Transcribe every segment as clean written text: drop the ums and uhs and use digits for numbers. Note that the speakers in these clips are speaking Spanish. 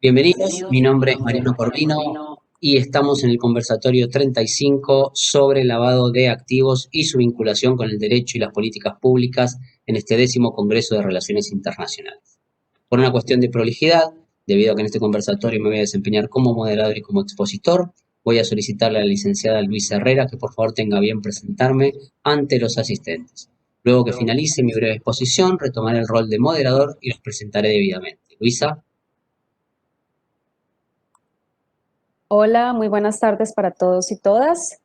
Bienvenidos, mi nombre es Mariano Corvino y estamos en el conversatorio 35 sobre lavado de activos y su vinculación con el derecho y las políticas públicas en este 10º Congreso de Relaciones Internacionales. Por una cuestión de prolijidad, debido a que en este conversatorio me voy a desempeñar como moderador y como expositor, voy a solicitarle a la licenciada Luisa Herrera que por favor tenga bien presentarme ante los asistentes. Luego que finalice mi breve exposición, retomaré el rol de moderador y los presentaré debidamente. Luisa. Hola, muy buenas tardes para todos y todas.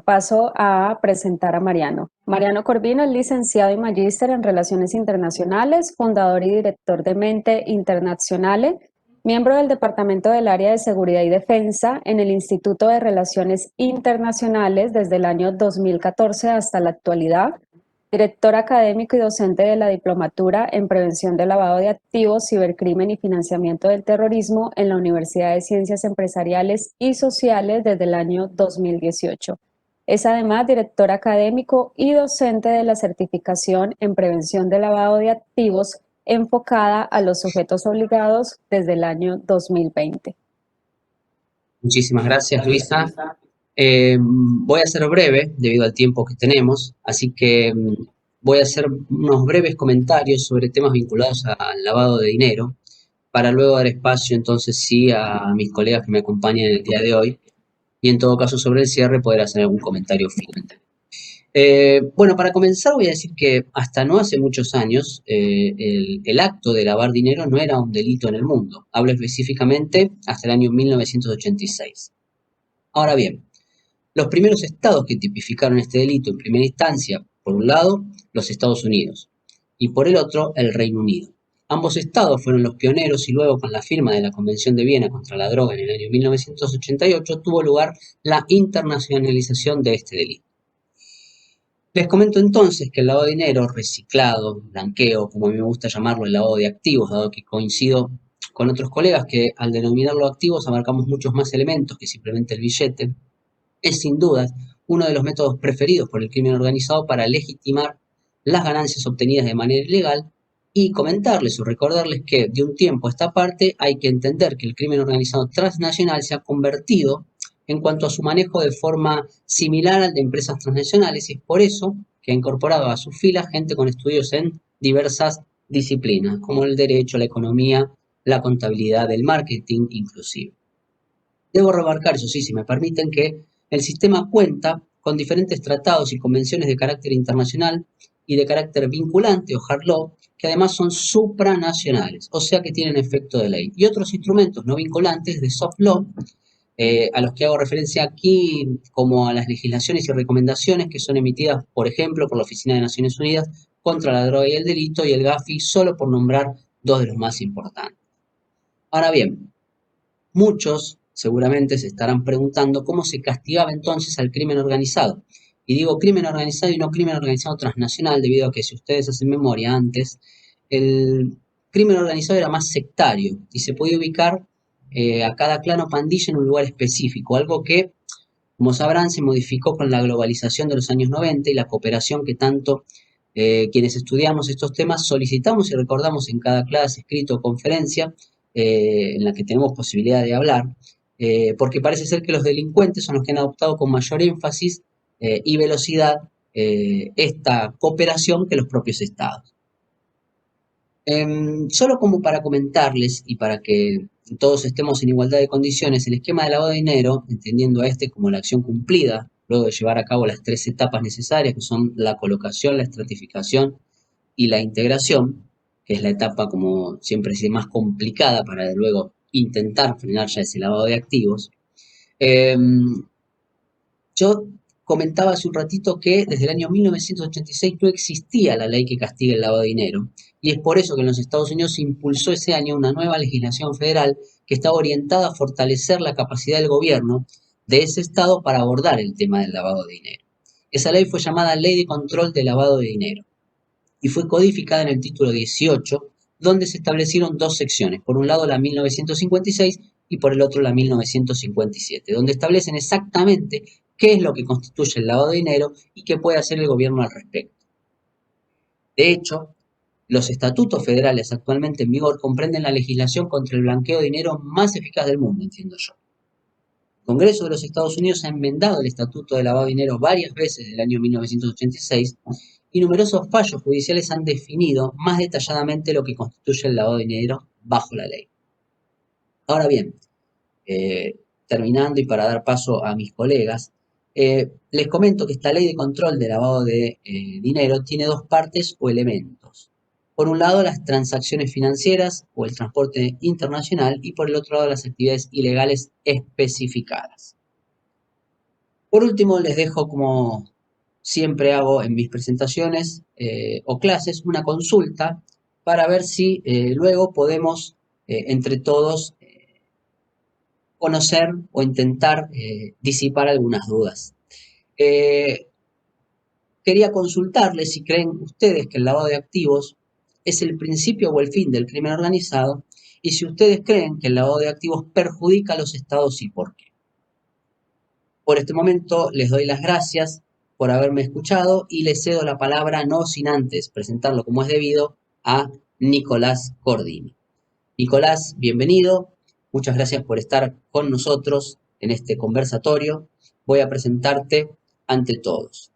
Paso a presentar a Mariano. Mariano Corvino es licenciado y magíster en Relaciones Internacionales, fundador y director de Mente Internazionale, miembro del Departamento del Área de Seguridad y Defensa en el Instituto de Relaciones Internacionales desde el año 2014 hasta la actualidad, director académico y docente de la Diplomatura en Prevención del Lavado de Activos, Cibercrimen y Financiamiento del Terrorismo en la Universidad de Ciencias Empresariales y Sociales desde el año 2018. Es además director académico y docente de la certificación en Prevención del Lavado de Activos enfocada a los sujetos obligados desde el año 2020. Muchísimas gracias, Luisa. Voy a ser breve debido al tiempo que tenemos, así que voy a hacer unos breves comentarios sobre temas vinculados al lavado de dinero, para luego dar espacio entonces sí a mis colegas que me acompañan en el día de hoy y en todo caso sobre el cierre poder hacer algún comentario final. Bueno, para comenzar voy a decir que hasta no hace muchos años el acto de lavar dinero no era un delito en el mundo. Hablo específicamente hasta el año 1986. Ahora bien, los primeros estados que tipificaron este delito en primera instancia, por un lado, los Estados Unidos y por el otro, el Reino Unido. Ambos estados fueron los pioneros y luego con la firma de la Convención de Viena contra la droga en el año 1988 tuvo lugar la internacionalización de este delito. Les comento entonces que el lavado de dinero, reciclado, blanqueo, como a mí me gusta llamarlo, el lavado de activos, dado que coincido con otros colegas que al denominarlo activos abarcamos muchos más elementos que simplemente el billete, es sin duda uno de los métodos preferidos por el crimen organizado para legitimar las ganancias obtenidas de manera ilegal y comentarles o recordarles que de un tiempo a esta parte hay que entender que el crimen organizado transnacional se ha convertido en cuanto a su manejo de forma similar al de empresas transnacionales y es por eso que ha incorporado a sus filas gente con estudios en diversas disciplinas, como el derecho, la economía, la contabilidad, el marketing inclusive. Debo remarcar, eso sí, si me permiten, que el sistema cuenta con diferentes tratados y convenciones de carácter internacional y de carácter vinculante o hard law, que además son supranacionales, o sea que tienen efecto de ley, y otros instrumentos no vinculantes de soft law, a los que hago referencia aquí, como a las legislaciones y recomendaciones que son emitidas, por ejemplo, por la Oficina de Naciones Unidas contra la Droga y el Delito y el GAFI, solo por nombrar dos de los más importantes. Ahora bien, muchos seguramente se estarán preguntando cómo se castigaba entonces al crimen organizado. Y digo crimen organizado y no crimen organizado transnacional, debido a que si ustedes hacen memoria antes, el crimen organizado era más sectario y se podía ubicar a cada clan o pandilla en un lugar específico, algo que, como sabrán, se modificó con la globalización de los años 90 y la cooperación que tanto quienes estudiamos estos temas solicitamos y recordamos en cada clase, escrito o conferencia en la que tenemos posibilidad de hablar, porque parece ser que los delincuentes son los que han adoptado con mayor énfasis y velocidad esta cooperación que los propios estados. Solo como para comentarles y para que todos estemos en igualdad de condiciones, el esquema de lavado de dinero, entendiendo a este como la acción cumplida, luego de llevar a cabo las tres etapas necesarias, que son la colocación, la estratificación y la integración, que es la etapa, como siempre dice, más complicada para luego intentar frenar ya ese lavado de activos. Yo comentaba hace un ratito que desde el año 1986 no existía la ley que castiga el lavado de dinero, y es por eso que en los Estados Unidos se impulsó ese año una nueva legislación federal que estaba orientada a fortalecer la capacidad del gobierno de ese estado para abordar el tema del lavado de dinero. Esa ley fue llamada Ley de Control del Lavado de Dinero y fue codificada en el título 18, donde se establecieron dos secciones, por un lado la 1956 y por el otro la 1957, donde establecen exactamente qué es lo que constituye el lavado de dinero y qué puede hacer el gobierno al respecto. De hecho, Los estatutos federales actualmente en vigor comprenden la legislación contra el blanqueo de dinero más eficaz del mundo, entiendo yo. El Congreso de los Estados Unidos ha enmendado el Estatuto de Lavado de Dinero varias veces desde el año 1986 y numerosos fallos judiciales han definido más detalladamente lo que constituye el lavado de dinero bajo la ley. Ahora bien, terminando y para dar paso a mis colegas, les comento que esta ley de control de lavado de dinero tiene dos partes o elementos. Por un lado, las transacciones financieras o el transporte internacional y por el otro lado, las actividades ilegales especificadas. Por último, les dejo, como siempre hago en mis presentaciones o clases, una consulta para ver si luego podemos entre todos conocer o intentar disipar algunas dudas. Quería consultarles si creen ustedes que el lavado de activos es el principio o el fin del crimen organizado y si ustedes creen que el lavado de activos perjudica a los estados y por qué. Por este momento les doy las gracias por haberme escuchado y les cedo la palabra, no sin antes presentarlo como es debido, a Nicolás Cordini. Nicolás, bienvenido. Muchas gracias por estar con nosotros en este conversatorio. Voy a presentarte ante todos.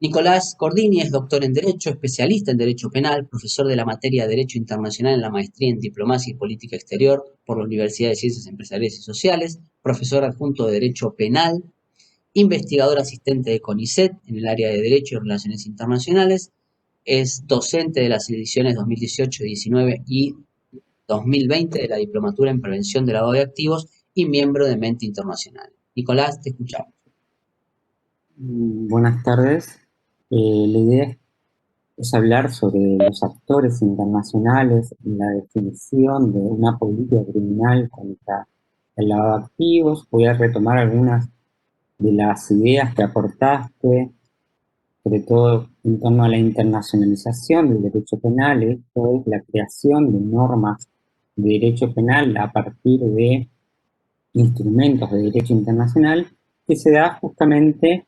Nicolás Cordini es doctor en Derecho, especialista en Derecho Penal, profesor de la materia de Derecho Internacional en la maestría en Diplomacia y Política Exterior por la Universidad de Ciencias Empresariales y Sociales, profesor adjunto de Derecho Penal, investigador asistente de CONICET en el área de Derecho y Relaciones Internacionales, es docente de las ediciones 2018, 19 y 2020 de la Diplomatura en Prevención del Lavado de Activos y miembro de Mente Internacional. Nicolás, te escuchamos. Buenas tardes. La idea es hablar sobre los actores internacionales en la definición de una política criminal contra el lavado de activos. Voy a retomar algunas de las ideas que aportaste, sobre todo en torno a la internacionalización del derecho penal. Esto es la creación de normas de derecho penal a partir de instrumentos de derecho internacional que se da justamente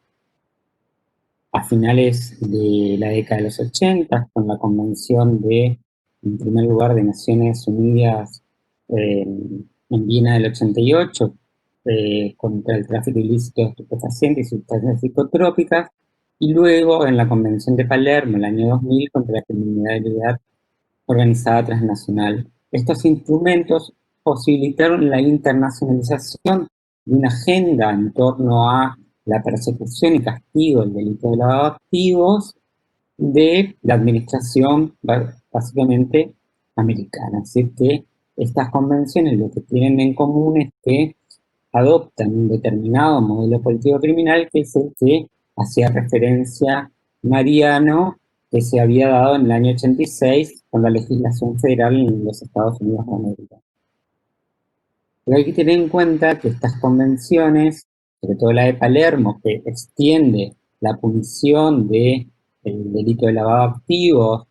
a finales de la década de los 80, con la Convención en primer lugar, de Naciones Unidas en Viena del 88, contra el tráfico ilícito de estupefacientes y sustancias psicotrópicas, y luego en la Convención de Palermo, el año 2000, contra la criminalidad organizada transnacional. Estos instrumentos posibilitaron la internacionalización de una agenda en torno a la persecución y castigo del delito de lavado de activos de la administración básicamente americana. Así que estas convenciones lo que tienen en común es que adoptan un determinado modelo político criminal, que es el que hacía referencia Mariano, que se había dado en el año 86 con la legislación federal en los Estados Unidos de América. Pero hay que tener en cuenta que estas convenciones, sobre todo la de Palermo, que extiende la punición del delito de lavado de activos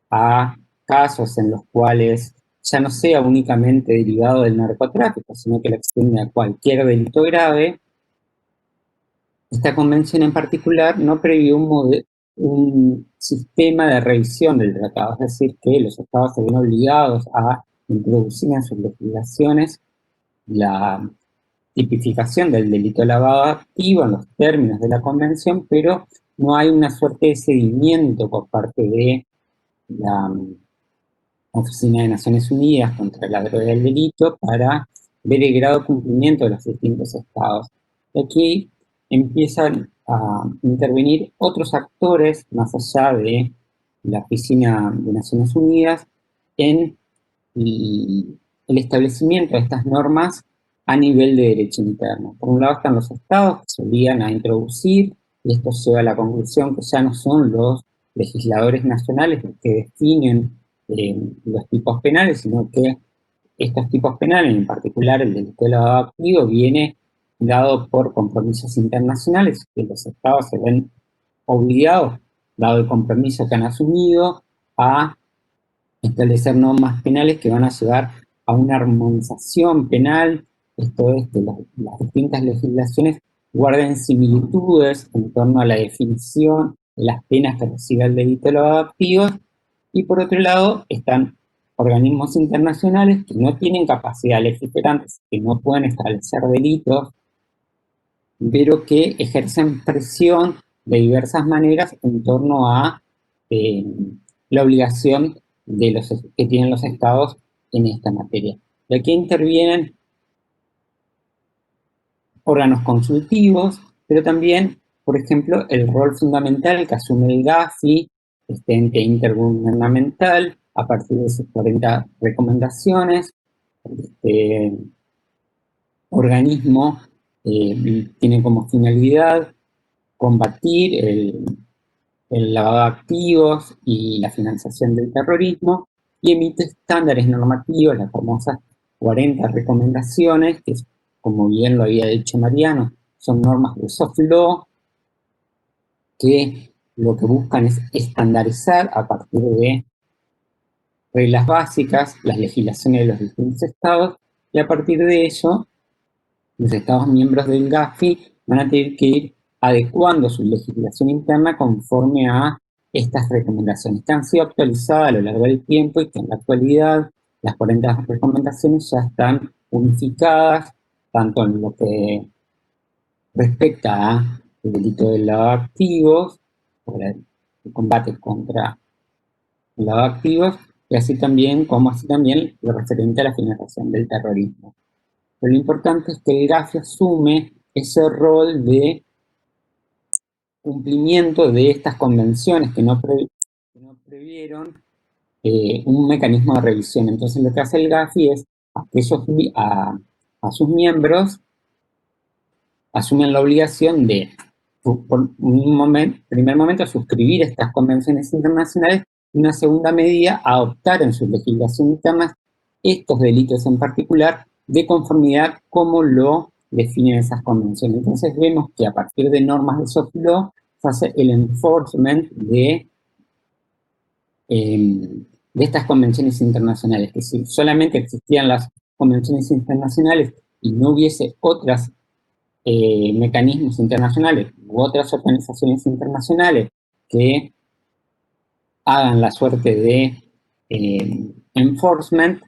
a casos en los cuales ya no sea únicamente derivado del narcotráfico, sino que lo extiende a cualquier delito grave. Esta convención en particular no previó un sistema de revisión del tratado, es decir, que los estados se ven obligados a introducir en sus legislaciones la tipificación del delito de lavado activo en los términos de la convención, pero no hay una suerte de seguimiento por parte de la Oficina de Naciones Unidas contra la droga y el delito para ver el grado de cumplimiento de los distintos estados. Y aquí empiezan a intervenir otros actores más allá de la Oficina de Naciones Unidas en el establecimiento de estas normas a nivel de derecho interno. Por un lado están los estados que se obligan a introducir, y esto lleva a la conclusión que ya no son los legisladores nacionales los que definen los tipos penales, sino que estos tipos penales, en particular el delito de lavado activo, viene dado por compromisos internacionales que los estados se ven obligados, dado el compromiso que han asumido, a establecer normas penales que van a llevar a una armonización penal. Esto es que las distintas legislaciones guarden similitudes en torno a la definición de las penas que recibe el delito de lavado de activos Y por otro lado están organismos internacionales que no tienen capacidad legislante, que no pueden establecer delitos, pero que ejercen presión de diversas maneras en torno a la obligación que tienen los estados en esta materia. Y aquí intervienen órganos consultivos, pero también, por ejemplo, el rol fundamental que asume el Gafi, este ente intergubernamental, a partir de sus 40 recomendaciones. Este organismo tiene como finalidad combatir el lavado de activos y la financiación del terrorismo, y emite estándares normativos, las famosas 40 recomendaciones, que, como bien lo había dicho Mariano, son normas de soft law que lo que buscan es estandarizar a partir de reglas básicas las legislaciones de los distintos estados, y a partir de ello los estados miembros del Gafi van a tener que ir adecuando su legislación interna conforme a estas recomendaciones, que han sido actualizadas a lo largo del tiempo y que en la actualidad las 40 recomendaciones ya están unificadas, tanto en lo que respecta al delito de lavado de activos, o el combate contra el lavado de activos, y así también lo referente a la financiación del terrorismo. Pero lo importante es que el Gafi asume ese rol de cumplimiento de estas convenciones que no previeron un mecanismo de revisión. Entonces lo que hace el Gafi es a sus miembros asumen la obligación de, por un primer momento, suscribir estas convenciones internacionales, y una segunda medida, adoptar en su legislación interna estos delitos en particular de conformidad como lo definen esas convenciones. Entonces vemos que a partir de normas de soft law se hace el enforcement de estas convenciones internacionales, que si solamente existían las convenciones internacionales y no hubiese otros mecanismos internacionales u otras organizaciones internacionales que hagan la suerte de enforcement,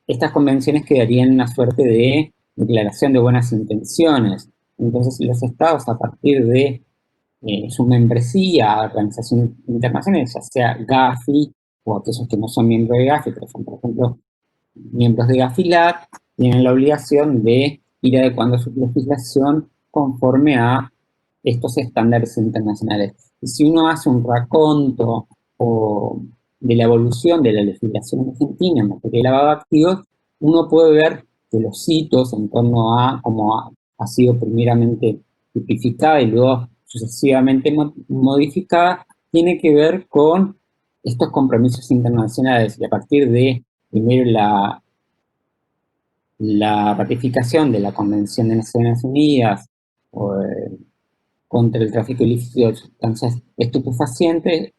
estas convenciones quedarían en una suerte de declaración de buenas intenciones. Entonces los estados, a partir de su membresía a organizaciones internacionales, ya sea Gafi o aquellos que no son miembros de Gafi, pero son, por ejemplo, miembros de Gafilat, tienen la obligación de ir adecuando su legislación conforme a estos estándares internacionales. Y si uno hace un raconto de la evolución de la legislación argentina en materia de lavado de activos, uno puede ver que los hitos en torno a cómo ha sido primeramente tipificada y luego sucesivamente modificada, tiene que ver con estos compromisos internacionales, y a partir de primero la ratificación de la Convención de Naciones Unidas contra el tráfico ilícito de sustancias estupefacientes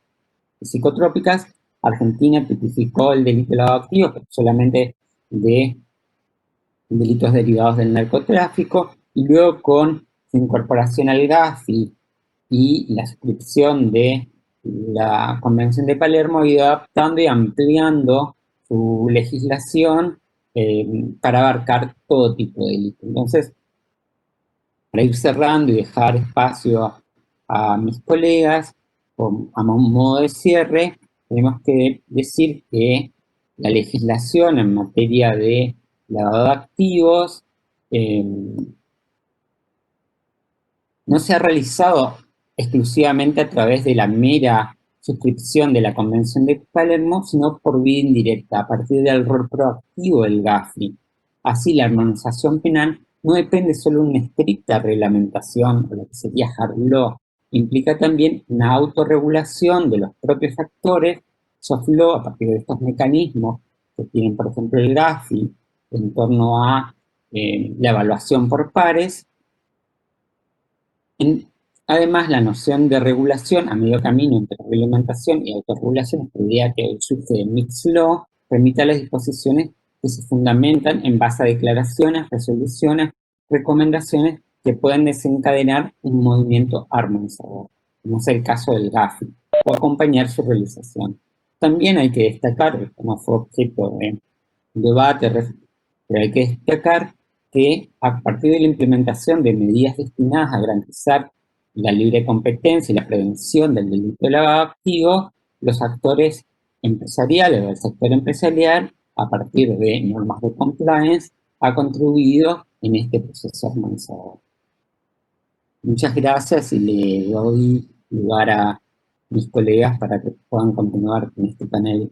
y psicotrópicas, Argentina tipificó el delito de lavado de activos, pero solamente de delitos derivados del narcotráfico, y luego con su incorporación al Gafi y la suscripción de la Convención de Palermo, ha ido adaptando y ampliando su legislación para abarcar todo tipo de delitos. Entonces, para ir cerrando y dejar espacio a mis colegas, a modo de cierre, tenemos que decir que la legislación en materia de lavado de activos no se ha realizado exclusivamente a través de la mera suscripción de la Convención de Palermo, sino por vía indirecta, a partir del rol proactivo del Gafi. Así, la armonización penal no depende solo de una estricta reglamentación, o lo que sería hard law, implica también una autorregulación de los propios actores, soft law, a partir de estos mecanismos que tienen, por ejemplo, el Gafi, en torno a la evaluación por pares. Además, la noción de regulación a medio camino entre reglamentación y autorregulación, esta idea que hoy surge de Mixed Law, permite a las disposiciones que se fundamentan en base a declaraciones, resoluciones, recomendaciones que pueden desencadenar un movimiento armonizador, como es el caso del Gafi. o acompañar su realización. También hay que destacar, como fue objeto de debate, pero hay que destacar que a partir de la implementación de medidas destinadas a garantizar la libre competencia y la prevención del delito de lavado de activos, los actores empresariales o el sector empresarial, a partir de normas de compliance, ha contribuido en este proceso armonizador. Muchas gracias y le doy lugar a mis colegas para que puedan continuar con este panel.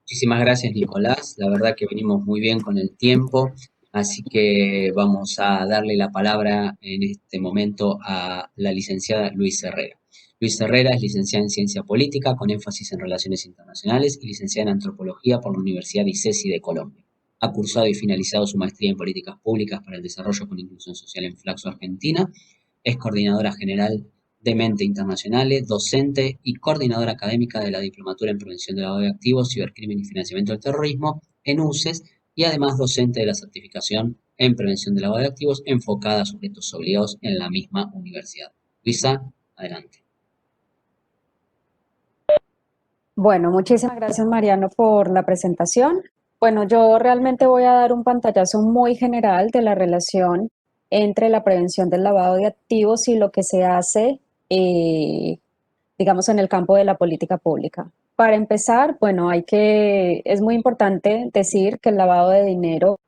Muchísimas gracias, Nicolás. La verdad que venimos muy bien con el tiempo, así que vamos a darle la palabra en este momento a la licenciada Luis Herrera. Luis Herrera es licenciada en Ciencia Política con énfasis en Relaciones Internacionales y licenciada en Antropología por la Universidad ICESI de Colombia. Ha cursado y finalizado su maestría en Políticas Públicas para el Desarrollo con Inclusión Social en Flaxo, Argentina. Es coordinadora general de Mente Internacionales, docente y coordinadora académica de la Diplomatura en Prevención del Lavado de Activos, Cibercrimen y Financiamiento del Terrorismo en UCES y además docente de la certificación en Prevención del Lavado de Activos enfocada a sujetos obligados en la misma universidad. Luisa, adelante. Bueno, muchísimas gracias Mariano por la presentación. Bueno, yo realmente voy a dar un pantallazo muy general de la relación entre la prevención del lavado de activos y lo que se hace, digamos, en el campo de la política pública. Para empezar, bueno, es muy importante decir que el lavado de dinero,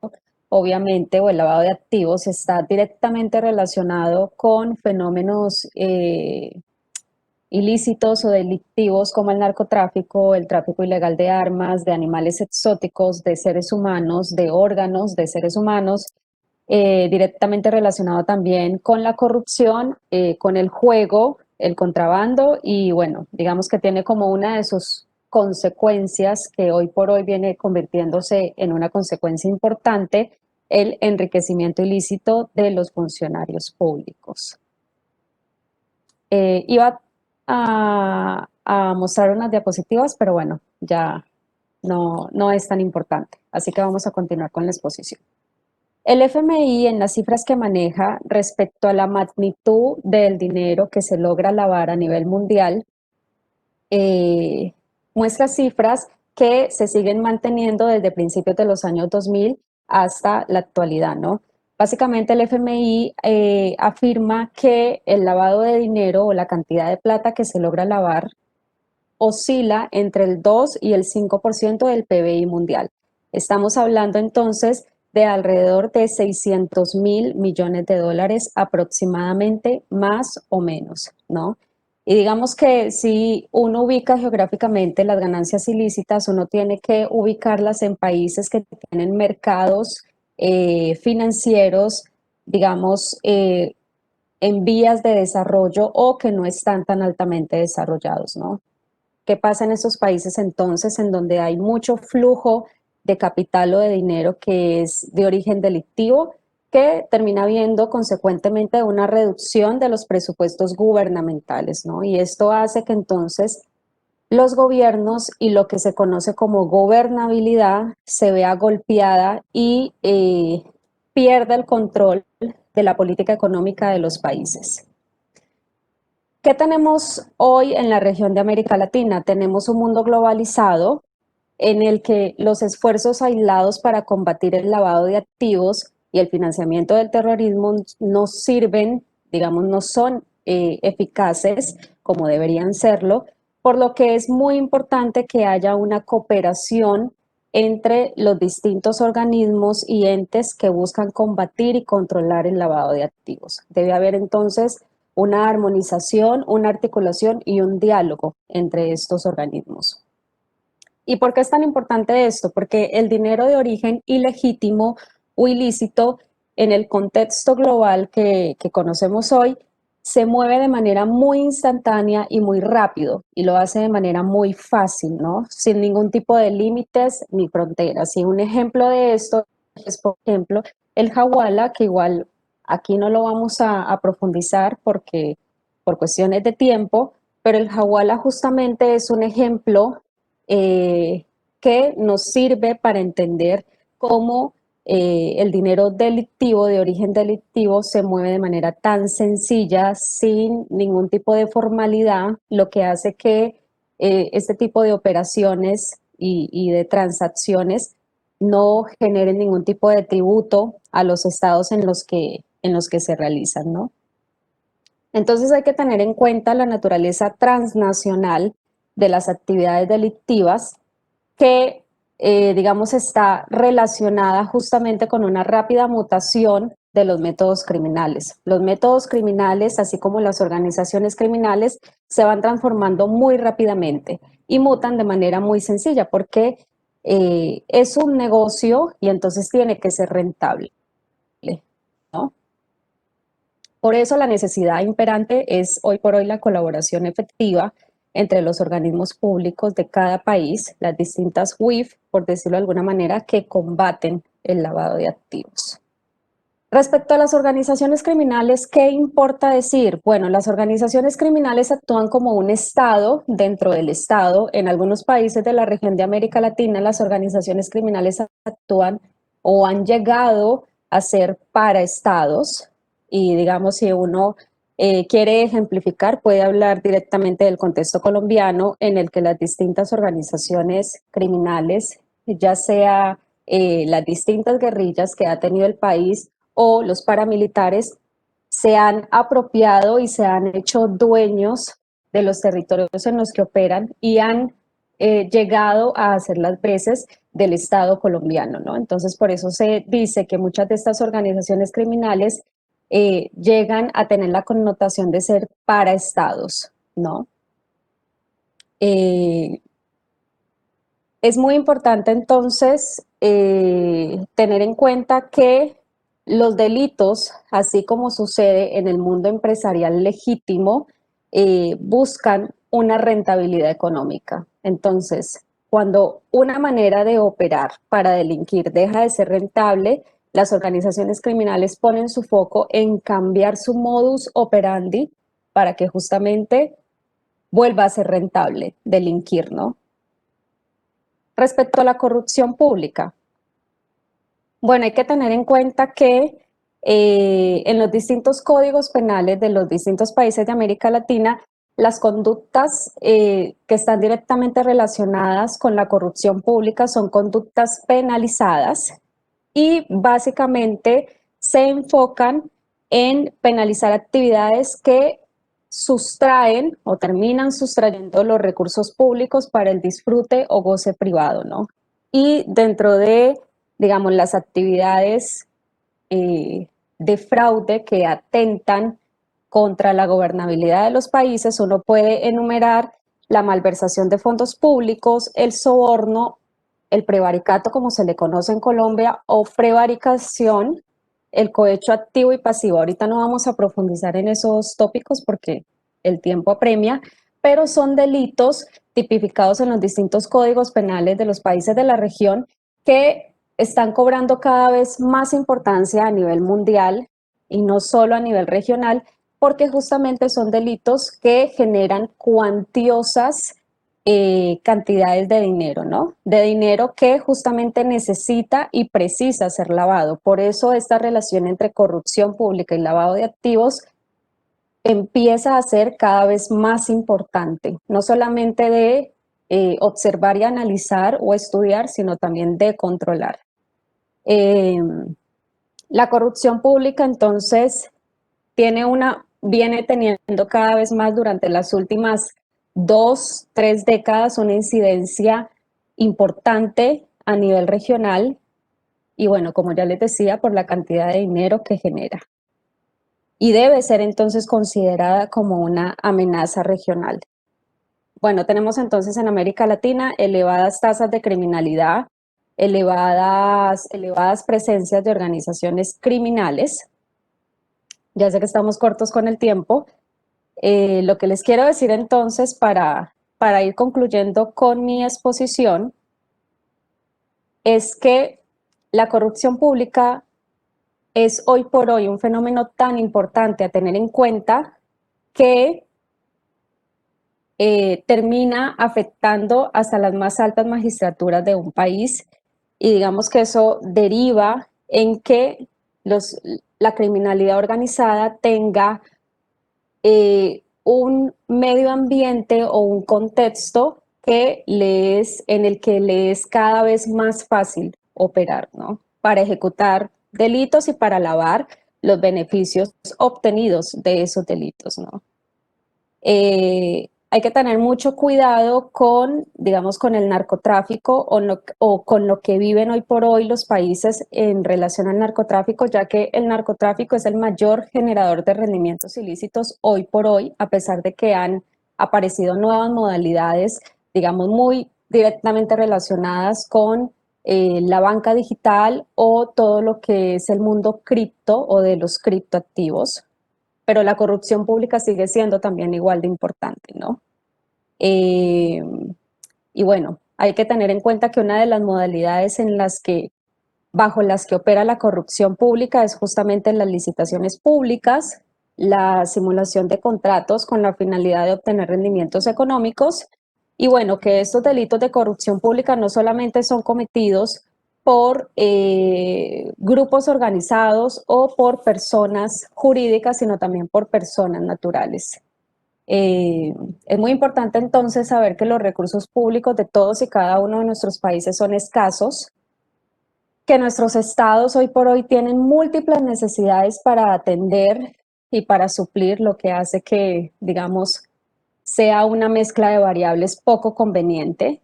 obviamente, o el lavado de activos está directamente relacionado con fenómenos ilícitos o delictivos como el narcotráfico, el tráfico ilegal de armas, de animales exóticos, de seres humanos, de órganos de seres humanos, directamente relacionado también con la corrupción, con el juego, el contrabando y bueno, digamos que tiene como una de sus consecuencias que hoy por hoy viene convirtiéndose en una consecuencia importante, el enriquecimiento ilícito de los funcionarios públicos. Iba a mostrar unas diapositivas, pero bueno, ya no es tan importante. Así que vamos a continuar con la exposición. El FMI, en las cifras que maneja respecto a la magnitud del dinero que se logra lavar a nivel mundial, muestra cifras que se siguen manteniendo desde principios de los años 2000 hasta la actualidad, ¿no? Básicamente el FMI afirma que el lavado de dinero o la cantidad de plata que se logra lavar oscila entre el 2 y el 5% del PBI mundial. Estamos hablando entonces de alrededor de 600.000 millones de dólares aproximadamente, más o menos, ¿no? Y digamos que si uno ubica geográficamente las ganancias ilícitas, uno tiene que ubicarlas en países que tienen mercados financieros, digamos, en vías de desarrollo o que no están tan altamente desarrollados, ¿no? ¿Qué pasa en estos países entonces en donde hay mucho flujo de capital o de dinero que es de origen delictivo, que termina habiendo consecuentemente una reducción de los presupuestos gubernamentales, ¿no? Y esto hace que entonces los gobiernos y lo que se conoce como gobernabilidad se vea golpeada y pierda el control de la política económica de los países. ¿Qué tenemos hoy en la región de América Latina? Tenemos un mundo globalizado en el que los esfuerzos aislados para combatir el lavado de activos y el financiamiento del terrorismo no sirven, digamos, no son eficaces como deberían serlo, por lo que es muy importante que haya una cooperación entre los distintos organismos y entes que buscan combatir y controlar el lavado de activos. Debe haber entonces una armonización, una articulación y un diálogo entre estos organismos. ¿Y por qué es tan importante esto? Porque el dinero de origen ilegítimo o ilícito en el contexto global que conocemos hoy se mueve de manera muy instantánea y muy rápido y lo hace de manera muy fácil, ¿no? Sin ningún tipo de límites ni fronteras. Y un ejemplo de esto es, por ejemplo, el hawala, que igual aquí no lo vamos a profundizar porque por cuestiones de tiempo, pero el hawala justamente es un ejemplo que nos sirve para entender cómo el dinero delictivo, de origen delictivo, se mueve de manera tan sencilla, sin ningún tipo de formalidad, lo que hace que este tipo de operaciones y de transacciones no generen ningún tipo de tributo a los estados en los que se realizan, ¿no? Entonces hay que tener en cuenta la naturaleza transnacional de las actividades delictivas que, digamos, está relacionada justamente con una rápida mutación de los métodos criminales. Los métodos criminales, así como las organizaciones criminales, se van transformando muy rápidamente y mutan de manera muy sencilla porque es un negocio y entonces tiene que ser rentable, ¿no? Por eso la necesidad imperante es hoy por hoy la colaboración efectiva entre los organismos públicos de cada país, las distintas UIF, por decirlo de alguna manera, que combaten el lavado de activos. Respecto a las organizaciones criminales, ¿qué importa decir? Bueno, las organizaciones criminales actúan como un Estado dentro del Estado. En algunos países de la región de América Latina, las organizaciones criminales actúan o han llegado a ser paraestados. Y digamos, si uno quiere ejemplificar, puede hablar directamente del contexto colombiano en el que las distintas organizaciones criminales, ya sea las distintas guerrillas que ha tenido el país o los paramilitares, se han apropiado y se han hecho dueños de los territorios en los que operan y han llegado a hacer las veces del Estado colombiano, ¿no? Entonces, por eso se dice que muchas de estas organizaciones criminales llegan a tener la connotación de ser paraestados, ¿no? Es muy importante entonces tener en cuenta que los delitos, así como sucede en el mundo empresarial legítimo, buscan una rentabilidad económica. Entonces, cuando una manera de operar para delinquir deja de ser rentable, las organizaciones criminales ponen su foco en cambiar su modus operandi para que justamente vuelva a ser rentable delinquir, ¿no? Respecto a la corrupción pública, bueno, hay que tener en cuenta que en los distintos códigos penales de los distintos países de América Latina, las conductas que están directamente relacionadas con la corrupción pública son conductas penalizadas y básicamente se enfocan en penalizar actividades que sustraen o terminan sustrayendo los recursos públicos para el disfrute o goce privado, ¿no? Y dentro de, digamos, las actividades de fraude que atentan contra la gobernabilidad de los países, uno puede enumerar la malversación de fondos públicos, el soborno, el prevaricato, como se le conoce en Colombia, o prevaricación, el cohecho activo y pasivo. Ahorita no vamos a profundizar en esos tópicos porque el tiempo apremia, pero son delitos tipificados en los distintos códigos penales de los países de la región que están cobrando cada vez más importancia a nivel mundial y no solo a nivel regional, porque justamente son delitos que generan cuantiosas cantidades de dinero, ¿no? De dinero que justamente necesita y precisa ser lavado. Por eso esta relación entre corrupción pública y lavado de activos empieza a ser cada vez más importante, no solamente de observar y analizar o estudiar, sino también de controlar. La corrupción pública entonces viene teniendo cada vez más durante las últimas 2, 3 décadas una incidencia importante a nivel regional y bueno, como ya les decía, por la cantidad de dinero que genera. Y debe ser entonces considerada como una amenaza regional. Bueno, tenemos entonces en América Latina elevadas tasas de criminalidad, elevadas presencias de organizaciones criminales. Ya sé que estamos cortos con el tiempo. Lo que les quiero decir entonces para ir concluyendo con mi exposición es que la corrupción pública es hoy por hoy un fenómeno tan importante a tener en cuenta que termina afectando hasta las más altas magistraturas de un país y digamos que eso deriva en que la criminalidad organizada tenga un medio ambiente o un contexto en el que le es cada vez más fácil operar, ¿no? Para ejecutar delitos y para lavar los beneficios obtenidos de esos delitos, ¿no? Hay que tener mucho cuidado con, digamos, con el narcotráfico o con lo que viven hoy por hoy los países en relación al narcotráfico, ya que el narcotráfico es el mayor generador de rendimientos ilícitos hoy por hoy, a pesar de que han aparecido nuevas modalidades, digamos, muy directamente relacionadas con la banca digital o todo lo que es el mundo cripto o de los criptoactivos, pero la corrupción pública sigue siendo también igual de importante, ¿no? Eh, y bueno, hay que tener en cuenta que una de las modalidades bajo las que opera la corrupción pública es justamente las licitaciones públicas, la simulación de contratos con la finalidad de obtener rendimientos económicos, y bueno, que estos delitos de corrupción pública no solamente son cometidos por grupos organizados o por personas jurídicas, sino también por personas naturales. Eh, es muy importante entonces saber que los recursos públicos de todos y cada uno de nuestros países son escasos, que nuestros estados hoy por hoy tienen múltiples necesidades para atender y para suplir, lo que hace que, digamos, sea una mezcla de variables poco conveniente,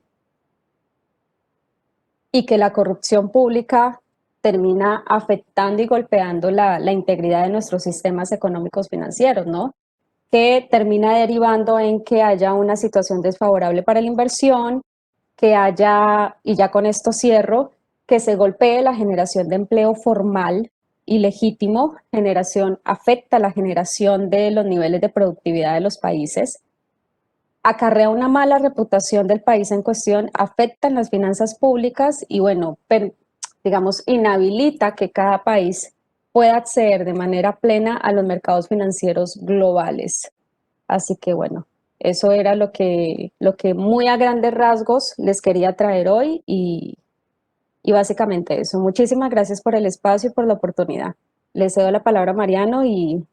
y que la corrupción pública termina afectando y golpeando la integridad de nuestros sistemas económicos financieros, ¿no? Que termina derivando en que haya una situación desfavorable para la inversión, que haya, y ya con esto cierro, que se golpee la generación de empleo formal y legítimo, afecta la generación de los niveles de productividad de los países, acarrea una mala reputación del país en cuestión, afecta en las finanzas públicas y bueno, digamos, inhabilita que cada país pueda acceder de manera plena a los mercados financieros globales. Así que bueno, eso era lo que muy a grandes rasgos les quería traer hoy y básicamente eso. Muchísimas gracias por el espacio y por la oportunidad. Les cedo la palabra a Mariano y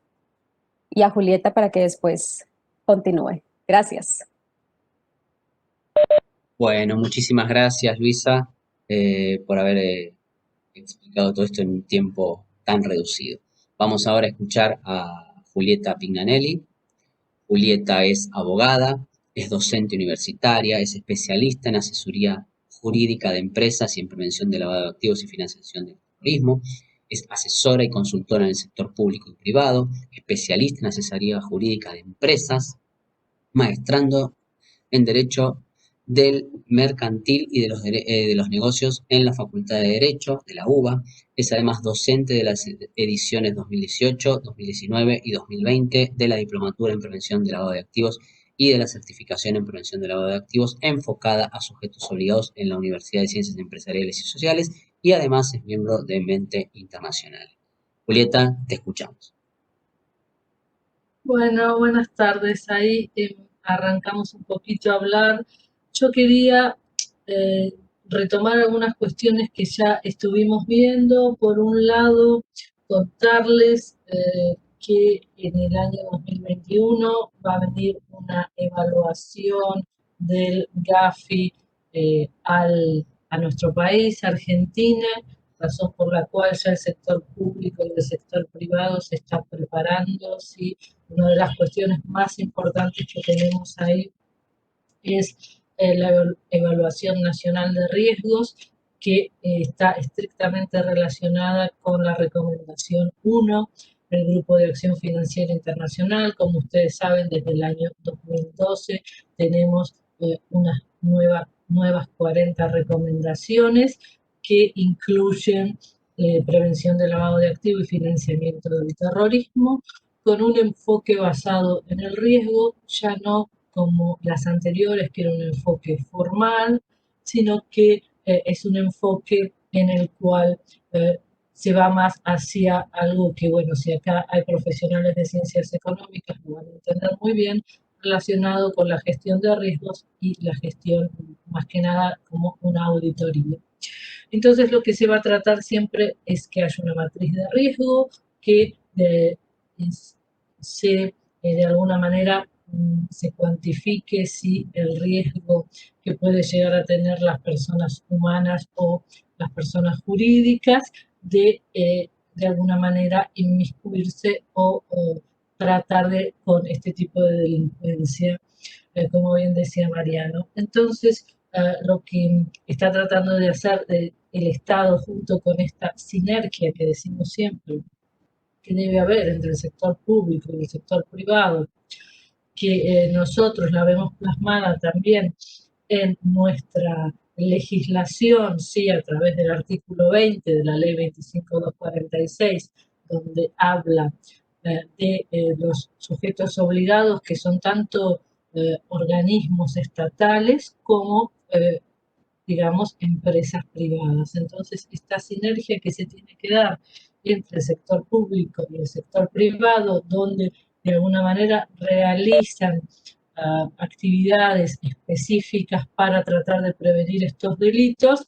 a Julieta para que después continúe. Gracias. Bueno, muchísimas gracias, Luisa, por haber explicado todo esto en un tiempo tan reducido. Vamos ahora a escuchar a Julieta Pignanelli. Julieta es abogada, es docente universitaria, es especialista en asesoría jurídica de empresas y en prevención de lavado de activos y financiación del terrorismo. Es asesora y consultora en el sector público y privado, especialista en asesoría jurídica de empresas, maestrando en Derecho del Mercantil y de los Negocios en la Facultad de Derecho de la UBA. Es además docente de las ediciones 2018, 2019 y 2020 de la Diplomatura en Prevención del Lavado de Activos y de la Certificación en Prevención del Lavado de Activos enfocada a sujetos obligados en la Universidad de Ciencias Empresariales y Sociales y además es miembro de Mente Internacional. Julieta, te escuchamos. Bueno, buenas tardes. Ahí arrancamos un poquito a hablar. Yo quería eh, retomar algunas cuestiones que ya estuvimos viendo. Por un lado, contarles que en el año 2021 va a venir una evaluación del GAFI a nuestro país, Argentina, razón por la cual ya el sector público y el sector privado se está preparando, ¿sí? Una de las cuestiones más importantes que tenemos ahí es la evaluación nacional de riesgos, que está estrictamente relacionada con la recomendación 1 del Grupo de Acción Financiera Internacional. Como ustedes saben, desde el año 2012 tenemos unas nuevas 40 recomendaciones que incluyen prevención del lavado de activos y financiamiento del terrorismo, con un enfoque basado en el riesgo, ya no como las anteriores, que era un enfoque formal, sino que es un enfoque en el cual se va más hacia algo que, bueno, si acá hay profesionales de ciencias económicas, lo van a entender muy bien, relacionado con la gestión de riesgos y la gestión, más que nada, como una auditoría. Entonces lo que se va a tratar siempre es que haya una matriz de riesgo, que se de alguna manera se cuantifique si el riesgo que puede llegar a tener las personas humanas o las personas jurídicas de alguna manera inmiscuirse o tratar con este tipo de delincuencia, como bien decía Mariano. Entonces, lo que está tratando de hacer el Estado junto con esta sinergia que decimos siempre que debe haber entre el sector público y el sector privado, que nosotros la vemos plasmada también en nuestra legislación, sí, a través del artículo 20 de la ley 25.246, donde habla de los sujetos obligados, que son tanto organismos estatales como, digamos, empresas privadas. Entonces, esta sinergia que se tiene que dar entre el sector público y el sector privado, donde de alguna manera realizan actividades específicas para tratar de prevenir estos delitos,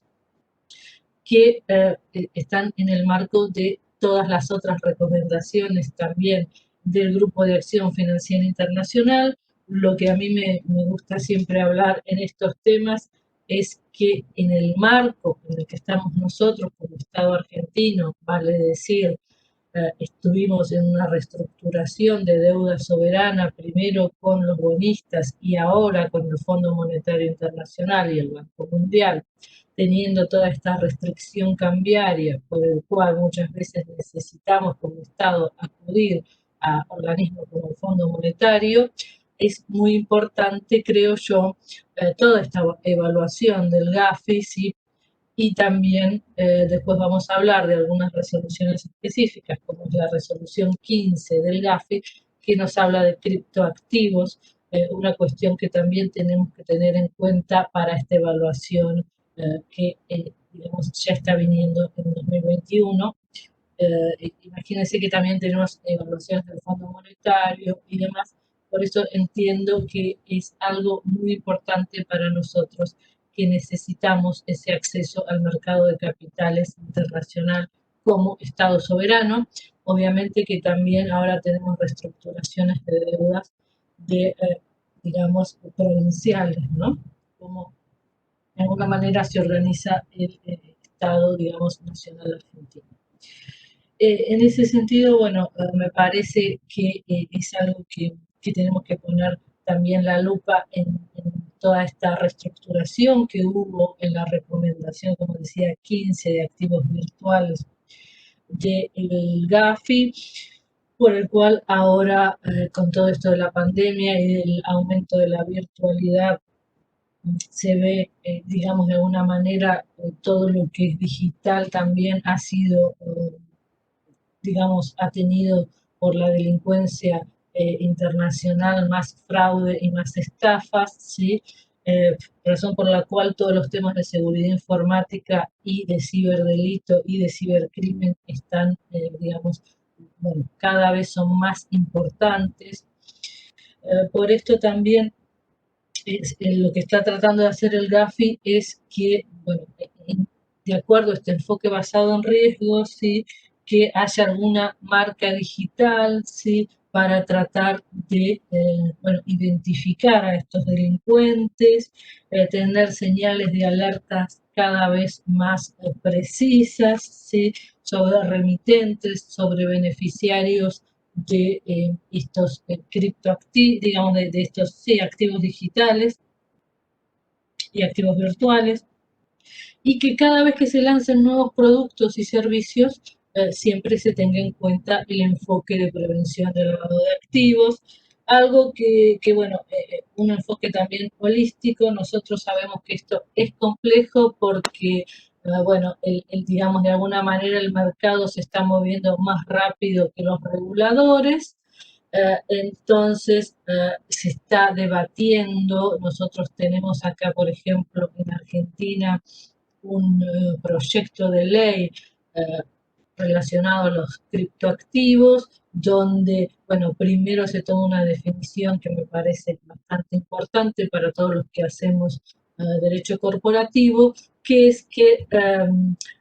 que están en el marco de todas las otras recomendaciones también del Grupo de Acción Financiera Internacional. Lo que a mí me gusta siempre hablar en estos temas es que en el marco en el que estamos nosotros como Estado argentino, vale decir, estuvimos en una reestructuración de deuda soberana, primero con los bonistas y ahora con el Fondo Monetario Internacional y el Banco Mundial, teniendo toda esta restricción cambiaria por el cual muchas veces necesitamos como Estado acudir a organismos como el Fondo Monetario, es muy importante, creo yo, toda esta evaluación del GAFI, ¿sí? Y también después vamos a hablar de algunas resoluciones específicas, como la resolución 15 del GAFI, que nos habla de criptoactivos, una cuestión que también tenemos que tener en cuenta para esta evaluación que digamos, ya está viniendo en 2021. Imagínense que también tenemos evaluaciones del Fondo Monetario y demás, por eso entiendo que es algo muy importante para nosotros que necesitamos ese acceso al mercado de capitales internacional como Estado soberano. Obviamente que también ahora tenemos reestructuraciones de deudas de, digamos, provinciales, ¿no? Como de alguna manera se organiza el Estado, digamos, nacional argentino. En ese sentido, bueno, me parece que es algo que tenemos que poner también la lupa en toda esta reestructuración que hubo en la recomendación, como decía, 15 de activos virtuales del GAFI, por el cual ahora, con todo esto de la pandemia y del aumento de la virtualidad, se ve, digamos, de alguna manera, todo lo que es digital también ha sido digamos, ha tenido por la delincuencia internacional más fraude y más estafas, ¿sí? Razón por la cual todos los temas de seguridad informática y de ciberdelito y de cibercrimen están, digamos, bueno, cada vez son más importantes. Por esto también lo que está tratando de hacer el GAFI es que, bueno, de acuerdo a este enfoque basado en riesgos, ¿sí? Que haya alguna marca digital, ¿sí? Para tratar de, bueno, identificar a estos delincuentes, tener señales de alertas cada vez más precisas, ¿sí? Sobre remitentes, sobre beneficiarios de estos criptoactivos, digamos, de estos sí, activos digitales y activos virtuales, y que cada vez que se lancen nuevos productos y servicios, siempre se tenga en cuenta el enfoque de prevención del lavado de activos, algo que bueno, un enfoque también holístico. Nosotros sabemos que esto es complejo porque, bueno, digamos, de alguna manera el mercado se está moviendo más rápido que los reguladores, entonces se está debatiendo. Nosotros tenemos acá, por ejemplo, en Argentina, un proyecto de ley relacionado a los criptoactivos, donde, bueno, primero se toma una definición que me parece bastante importante para todos los que hacemos derecho corporativo, que es que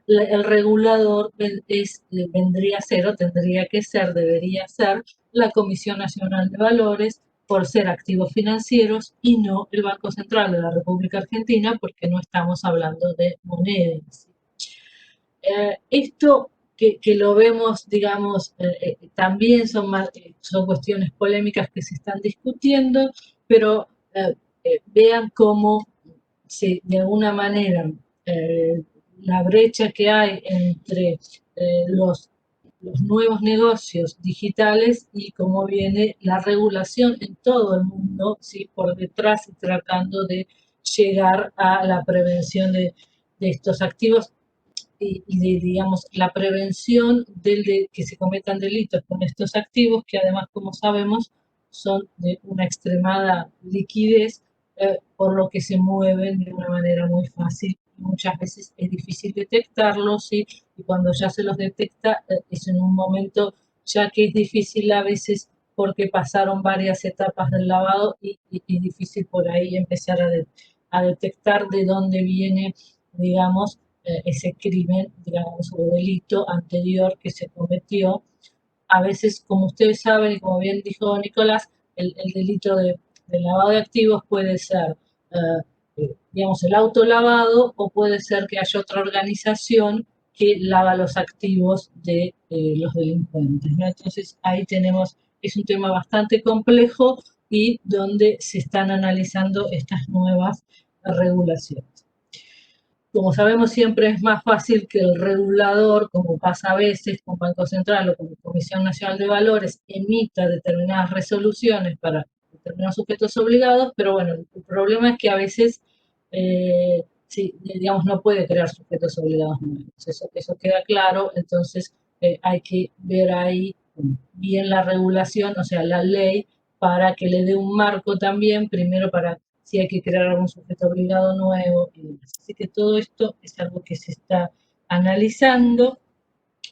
el regulador vendría a ser, o tendría que ser, debería ser, la Comisión Nacional de Valores, por ser activos financieros, y no el Banco Central de la República Argentina, porque no estamos hablando de monedas. Esto que lo vemos, digamos, también son cuestiones polémicas que se están discutiendo, pero vean cómo de alguna manera la brecha que hay entre los nuevos negocios digitales y cómo viene la regulación en todo el mundo, ¿sí? Por detrás y tratando de llegar a la prevención de estos activos y de, digamos, la prevención de que se cometan delitos con estos activos, que además, como sabemos, son de una extremada liquidez, por lo que se mueven de una manera muy fácil. Muchas veces es difícil detectarlos, ¿sí? Y cuando ya se los detecta, es en un momento ya que es difícil a veces porque pasaron varias etapas del lavado y es difícil por ahí empezar a detectar de dónde viene, digamos, ese crimen, digamos, o delito anterior que se cometió. A veces, como ustedes saben, y como bien dijo Nicolás, el delito de lavado de activos puede ser, digamos, el autolavado, o puede ser que haya otra organización que lava los activos de los delincuentes, ¿no? Entonces, ahí tenemos, es un tema bastante complejo y donde se están analizando estas nuevas regulaciones. Como sabemos, siempre es más fácil que el regulador, como pasa a veces con Banco Central o con Comisión Nacional de Valores, emita determinadas resoluciones para determinados sujetos obligados, pero bueno, el problema es que a veces, sí, digamos, no puede crear sujetos obligados nuevos. Eso queda claro, entonces hay que ver ahí bien la regulación, o sea, la ley, para que le dé un marco también, primero para si hay que crear algún sujeto obligado nuevo y demás. Así que todo esto es algo que se está analizando.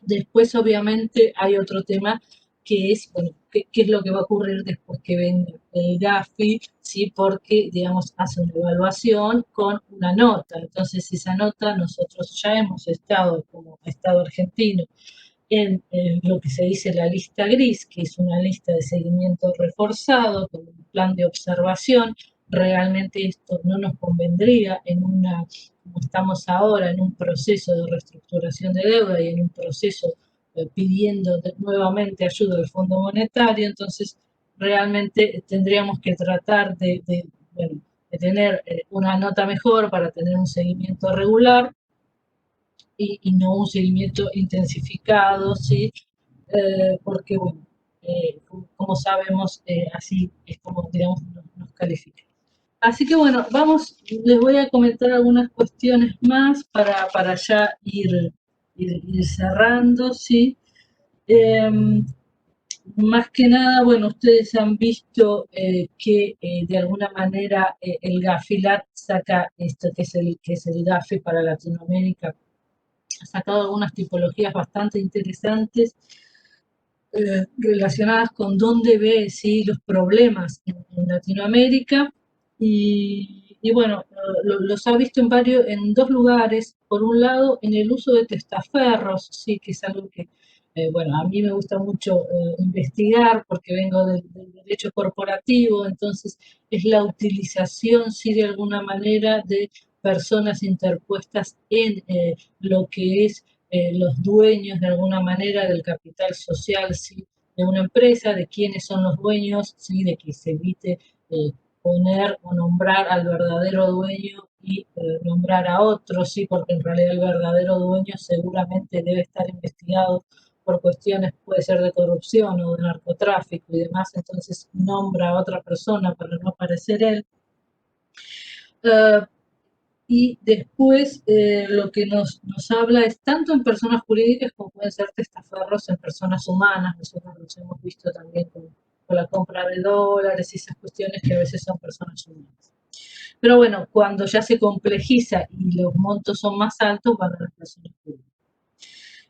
Después, obviamente, hay otro tema que es, bueno, ¿qué es lo que va a ocurrir después que venga el GAFI? ¿Sí? Porque, digamos, hace una evaluación con una nota. Entonces, esa nota nosotros ya hemos estado, como Estado argentino, en lo que se dice la lista gris, que es una lista de seguimiento reforzado con un plan de observación. Realmente esto no nos convendría en una, como estamos ahora, en un proceso de reestructuración de deuda y en un proceso pidiendo nuevamente ayuda del Fondo Monetario. Entonces, realmente tendríamos que tratar bueno, de tener una nota mejor para tener un seguimiento regular y no un seguimiento intensificado, ¿sí? Porque, bueno, como sabemos, así es como, digamos, nos califica. Así que, bueno, les voy a comentar algunas cuestiones más para ya ir cerrando, ¿sí? Más que nada, bueno, ustedes han visto que de alguna manera el GAFILAT saca esto que es el GAFI para Latinoamérica. Ha sacado algunas tipologías bastante interesantes relacionadas con dónde ve, ¿sí?, los problemas en Latinoamérica. Y bueno, los ha visto en dos lugares. Por un lado, en el uso de testaferros, sí, que es algo que, bueno, a mí me gusta mucho investigar porque vengo del derecho corporativo. Entonces es la utilización, sí, de alguna manera, de personas interpuestas en lo que es los dueños de alguna manera del capital social, ¿sí?, de una empresa, de quiénes son los dueños, ¿sí?, de que se evite poner o nombrar al verdadero dueño y nombrar a otros, ¿sí?, porque en realidad el verdadero dueño seguramente debe estar investigado por cuestiones, puede ser de corrupción o de narcotráfico y demás. Entonces nombra a otra persona para no aparecer él. Y después lo que nos habla es tanto en personas jurídicas como pueden ser testaferros en personas humanas. Nosotros los hemos visto también con la compra de dólares y esas cuestiones que a veces son personas humanas. Pero bueno, cuando ya se complejiza y los montos son más altos, van a las personas jurídicas.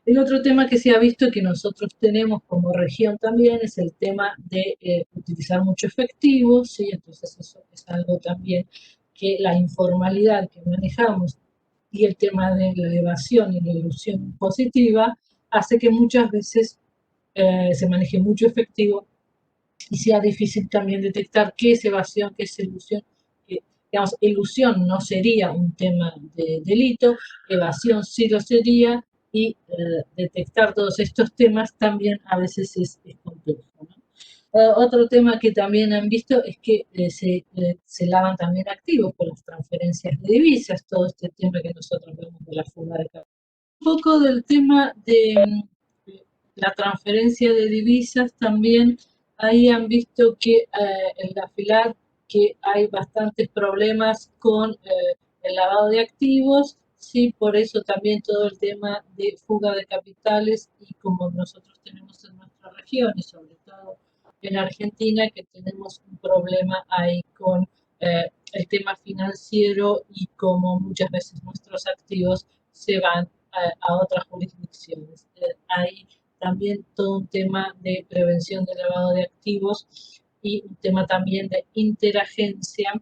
El otro tema que se ha visto y que nosotros tenemos como región también es el tema de utilizar mucho efectivo, ¿sí? Entonces eso es algo también que la informalidad que manejamos y el tema de la evasión y la ilusión positiva hace que muchas veces se maneje mucho efectivo y sea difícil también detectar qué es evasión, qué es ilusión. Digamos, ilusión no sería un tema de delito, evasión sí lo sería, y detectar todos estos temas también a veces es complejo, ¿no? Otro tema que también han visto es que se lavan también activos por las transferencias de divisas, todo este tema que nosotros vemos de la fuga de capital. Un poco del tema de la transferencia de divisas también, ahí han visto que en la FILAT que hay bastantes problemas con el lavado de activos, sí, por eso también todo el tema de fuga de capitales, y como nosotros tenemos en nuestra región y sobre todo en Argentina, que tenemos un problema ahí con el tema financiero y como muchas veces nuestros activos se van a otras jurisdicciones. Hay también todo un tema de prevención del lavado de activos y un tema también de interagencia.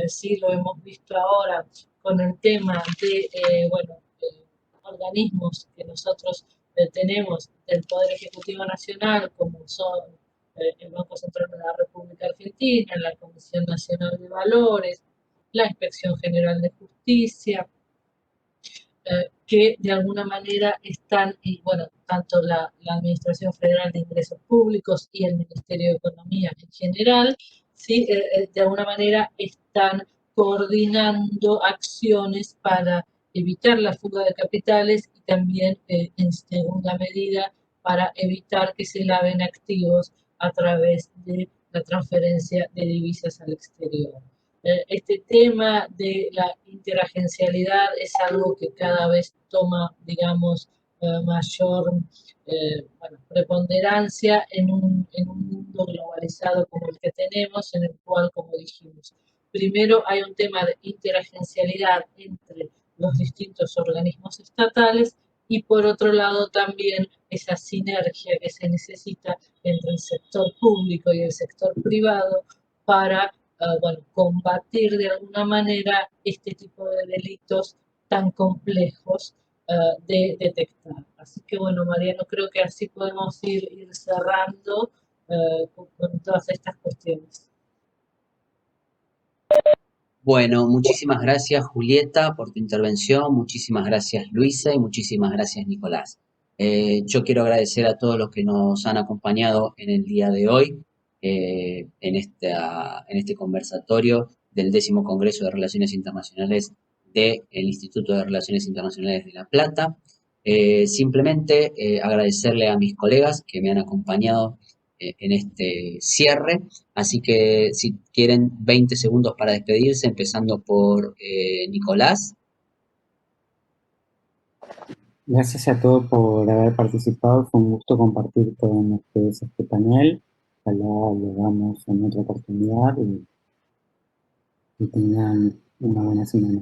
Sí, lo hemos visto ahora con el tema de, organismos que nosotros tenemos del Poder Ejecutivo Nacional, como son el Banco Central de la República Argentina, la Comisión Nacional de Valores, la Inspección General de Justicia, que de alguna manera están, y bueno, tanto la Administración Federal de Ingresos Públicos y el Ministerio de Economía en general, ¿sí? De alguna manera están coordinando acciones para evitar la fuga de capitales y también, en segunda medida, para evitar que se laven activos a través de la transferencia de divisas al exterior. Este tema de la interagencialidad es algo que cada vez toma, digamos, mayor preponderancia en un mundo globalizado como el que tenemos, en el cual, como dijimos, primero hay un tema de interagencialidad entre los distintos organismos estatales y por otro lado también esa sinergia que se necesita entre el sector público y el sector privado para combatir de alguna manera este tipo de delitos tan complejos de detectar. Así que bueno, Mariano, creo que así podemos ir cerrando con todas estas cuestiones. Bueno, muchísimas gracias Julieta por tu intervención, muchísimas gracias Luisa y muchísimas gracias Nicolás. Yo quiero agradecer a todos los que nos han acompañado en el día de hoy, en este conversatorio del 10º Congreso de Relaciones Internacionales del Instituto de Relaciones Internacionales de La Plata. Simplemente agradecerle a mis colegas que me han acompañado en este cierre. Así que si quieren 20 segundos para despedirse, empezando por Nicolás. Gracias a todos por haber participado. Fue un gusto compartir con ustedes este panel. Ojalá lo hagamos en otra oportunidad y tengan una buena semana.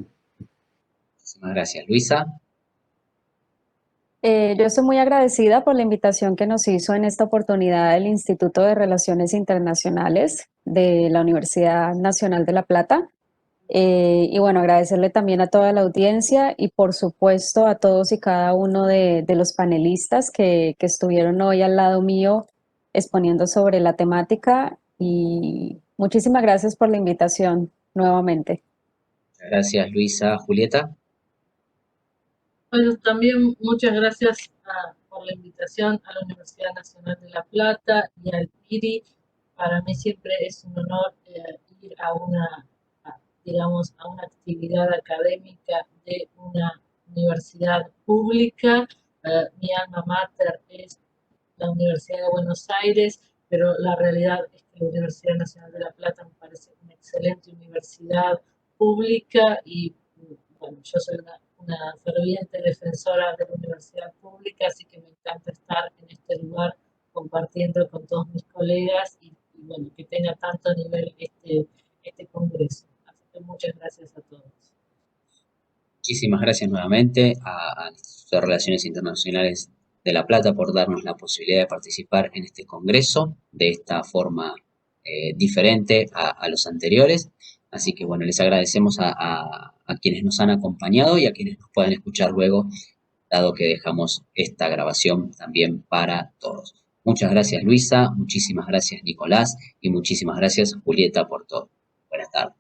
Muchísimas gracias, Luisa. Yo estoy muy agradecida por la invitación que nos hizo en esta oportunidad el Instituto de Relaciones Internacionales de la Universidad Nacional de La Plata. Y bueno, agradecerle también a toda la audiencia y por supuesto a todos y cada uno de los panelistas que estuvieron hoy al lado mío exponiendo sobre la temática, y muchísimas gracias por la invitación nuevamente. Gracias, Luisa. Julieta. Bueno, también muchas gracias por la invitación a la Universidad Nacional de La Plata y al PIRI. Para mí siempre es un honor ir a digamos, a una actividad académica de una universidad pública. Mi alma mater es la Universidad de Buenos Aires, pero la realidad es que la Universidad Nacional de La Plata me parece una excelente universidad pública y bueno, yo soy una ferviente defensora de la universidad pública, así que me encanta estar en este lugar compartiendo con todos mis colegas y bueno, que tenga tanto nivel este congreso. Así que muchas gracias a todos. Muchísimas gracias nuevamente al Instituto de Relaciones Internacionales de La Plata por darnos la posibilidad de participar en este congreso de esta forma diferente a los anteriores. Así que bueno, les agradecemos a quienes nos han acompañado y a quienes nos puedan escuchar luego, dado que dejamos esta grabación también para todos. Muchas gracias Luisa, muchísimas gracias Nicolás y muchísimas gracias Julieta por todo. Buenas tardes.